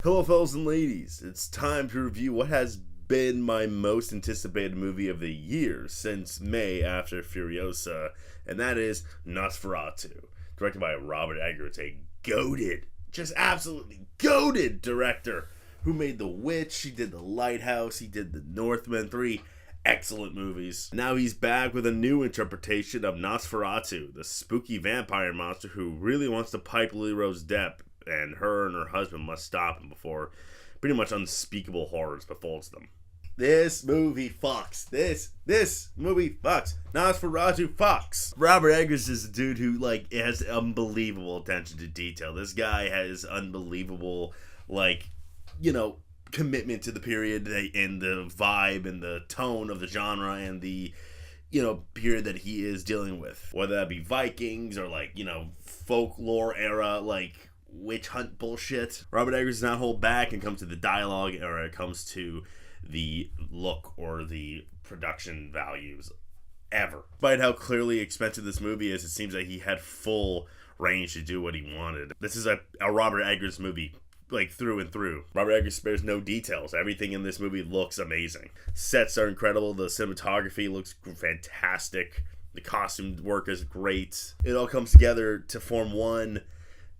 Hello fellas and ladies, it's time to review what has been my most anticipated movie of the year since May after Furiosa, and that is NOSFERATU, directed by Robert Eggers, a goated, just absolutely goated director who made The Witch, he did The Lighthouse, he did The Northman, 3 excellent movies. Now he's back with a new interpretation of NOSFERATU, the spooky vampire monster who really wants to pipe Lily Rose Depp, and her husband must stop him before pretty much unspeakable horrors befalls them. This movie fucks. This movie fucks. NOSFERATU fucks. Robert Eggers is a dude who, has unbelievable attention to detail. This guy has unbelievable, commitment to the period and the vibe and the tone of the genre and the, period that he is dealing with. Whether that be Vikings or, folklore era, witch hunt bullshit. Robert Eggers does not hold back and comes to the dialogue or it comes to the look or the production values ever. Despite how clearly expensive this movie is, it seems like he had full range to do what he wanted. This is a Robert Eggers movie, through and through. Robert Eggers spares no details. Everything in this movie looks amazing. Sets are incredible. The cinematography looks fantastic. The costume work is great. It all comes together to form one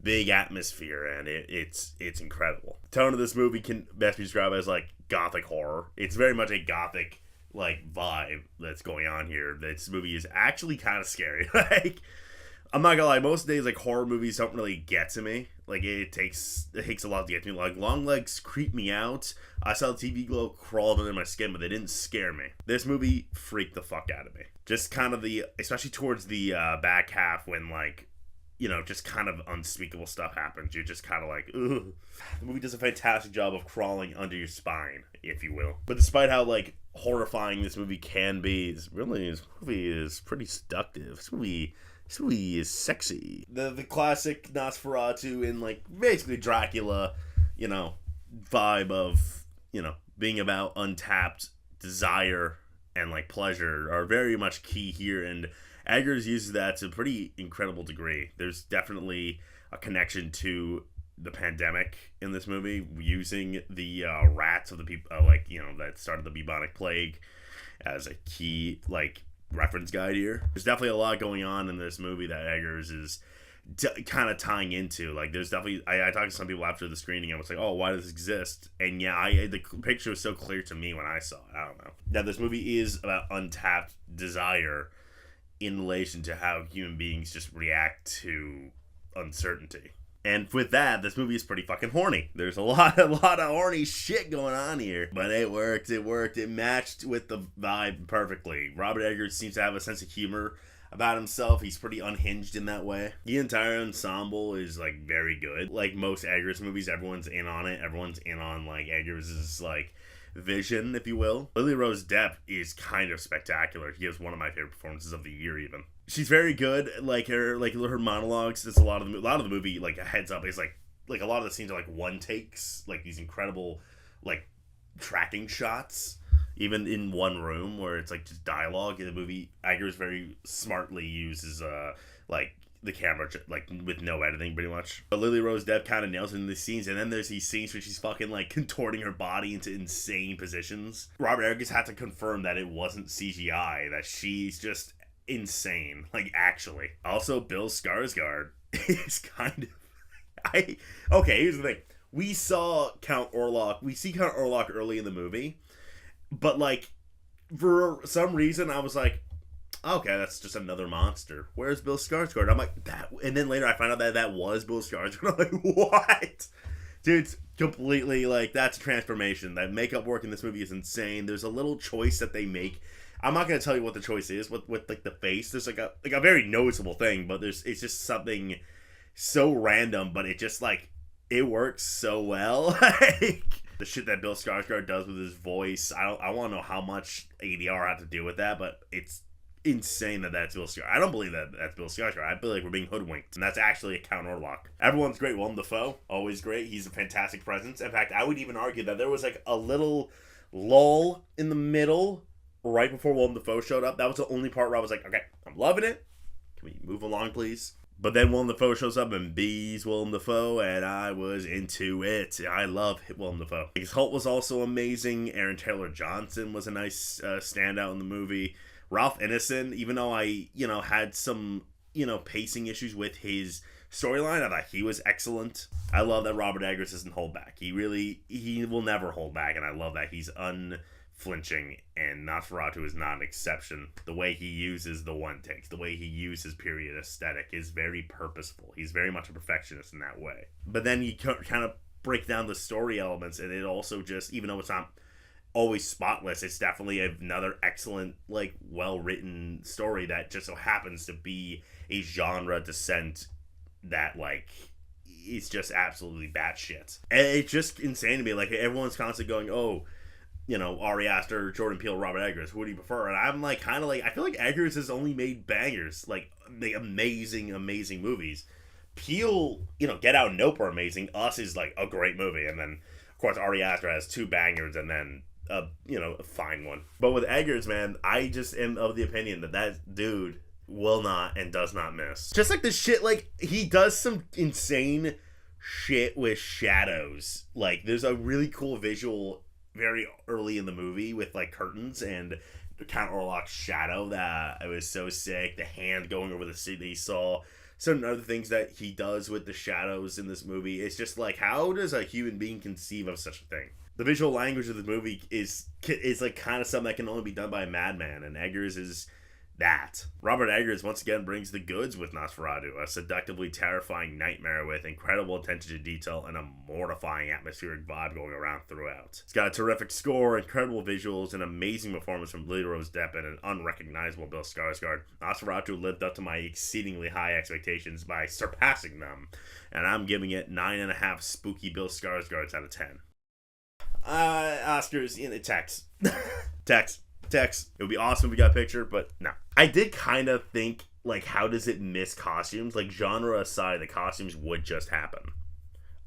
big atmosphere, and it's incredible. The tone of this movie can best be described as gothic horror. It's very much a gothic vibe that's going on here. This movie is actually kind of scary. I'm not gonna lie, most days horror movies don't really get to me. It takes a lot to get to me. Long legs creep me out. I saw the TV glow crawled under my skin, but they didn't scare me. This movie freaked the fuck out of me. Just kind of especially towards the back half when just kind of unspeakable stuff happens. You're just kind of ugh. The movie does a fantastic job of crawling under your spine, if you will. But despite how, horrifying this movie can be, this movie is pretty seductive. This movie is sexy. The classic NOSFERATU in, basically Dracula, vibe of, being about untapped desire and, pleasure are very much key here, and Eggers uses that to a pretty incredible degree. There's definitely a connection to the pandemic in this movie, using the rats of the people, that started the bubonic plague as a key, reference guide here. There's definitely a lot going on in this movie that Eggers is kind of tying into. There's definitely, I talked to some people after the screening, I was like, oh, why does this exist? And yeah, the picture was so clear to me when I saw it. I don't know. Now, this movie is about untapped desire in relation to how human beings just react to uncertainty. And with that, this movie is pretty fucking horny. There's a lot of horny shit going on here. But it worked. It matched with the vibe perfectly. Robert Eggers seems to have a sense of humor about himself. He's pretty unhinged in that way. The entire ensemble is, very good. Like most Eggers movies, everyone's in on it. Everyone's in on, Eggers' vision, if you will. Lily Rose Depp is kind of spectacular. She gives one of my favorite performances of the year, even. She's very good. Her monologues. There's a lot of the movie. A heads up is a lot of the scenes are one takes. These incredible tracking shots, even in one room where it's just dialogue. In the movie, Eggers very smartly uses the camera, with no editing, pretty much. But Lily Rose Depp kind of nails it in these scenes, and then there's these scenes where she's fucking, contorting her body into insane positions. Robert Eggers had to confirm that it wasn't CGI, that she's just insane, actually. Also, Bill Skarsgård is kind of... Okay, here's the thing. We see Count Orlok early in the movie, but, for some reason, I was like, okay, that's just another monster. Where's Bill Skarsgård? I'm like, that, and then later I find out that was Bill Skarsgård. I'm like, what? Dude, it's completely, that's a transformation. That makeup work in this movie is insane. There's a little choice that they make. I'm not going to tell you what the choice is with the face. There's, a very noticeable thing, but it's just something so random, but it just, it works so well. The shit that Bill Skarsgård does with his voice, I want to know how much ADR had to do with that, but it's insane that's Bill Skarsgård. I don't believe that's Bill Skarsgård. I feel like we're being hoodwinked, and that's actually a Count Orlok. Everyone's great. Willem Dafoe, always great. He's a fantastic presence. In fact, I would even argue that there was a little lull in the middle right before Willem Dafoe showed up. That was the only part where I was like, okay, I'm loving it. Can we move along, please? But then Willem Dafoe shows up and bees Willem Dafoe, and I was into it. I love Willem Dafoe. His Holt was also amazing. Aaron Taylor Johnson was a nice standout in the movie. Ralph Ineson, even though I, had some, pacing issues with his storyline, I thought he was excellent. I love that Robert Eggers doesn't hold back. He will never hold back, and I love that he's unflinching, and NOSFERATU is not an exception. The way he uses the one takes, the way he uses period aesthetic is very purposeful. He's very much a perfectionist in that way. But then you kind of break down the story elements, and it also just, even though it's not always spotless, it's definitely another excellent, well-written story that just so happens to be a genre descent that, is just absolutely batshit. And it's just insane to me. Everyone's constantly going, oh, Ari Aster, Jordan Peele, Robert Eggers, who do you prefer? And I'm I feel like Eggers has only made bangers, amazing, amazing movies. Peele, Get Out and Nope are amazing. Us is, a great movie. And then, of course, Ari Aster has two bangers and then, a fine one. But with Eggers, man, I just am of the opinion that dude will not and does not miss. Just the shit, he does some insane shit with shadows. There's a really cool visual very early in the movie with curtains and Count Orlok's shadow that it was so sick. The hand going over the city that he saw. Certain other things that he does with the shadows in this movie. It's just how does a human being conceive of such a thing? The visual language of the movie is kind of something that can only be done by a madman, and Eggers is that. Robert Eggers once again brings the goods with NOSFERATU, a seductively terrifying nightmare with incredible attention to detail and a mortifying atmospheric vibe going around throughout. It's got a terrific score, incredible visuals, an amazing performance from Lily Rose Depp, and an unrecognizable Bill Skarsgård. NOSFERATU lived up to my exceedingly high expectations by surpassing them, and I'm giving it 9.5 spooky Bill Skarsgårds out of 10. Oscars in the text. Text. It would be awesome if we got a picture, but no. I did kind of think, how does it miss costumes? Genre aside, the costumes would just happen.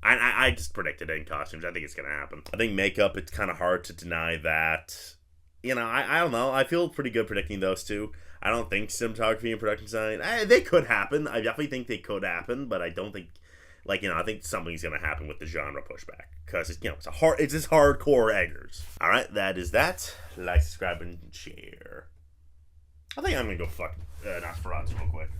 I just predicted it in costumes. I think it's going to happen. I think makeup, it's kind of hard to deny that. I don't know. I feel pretty good predicting those two. I don't think cinematography and production design, they could happen. I definitely think they could happen, but I don't think, I think something's going to happen with the genre pushback. Because, it's just hardcore Eggers. Alright, that is that. Like, subscribe, and share. I think I'm going to go fuck NOSFERATU real quick.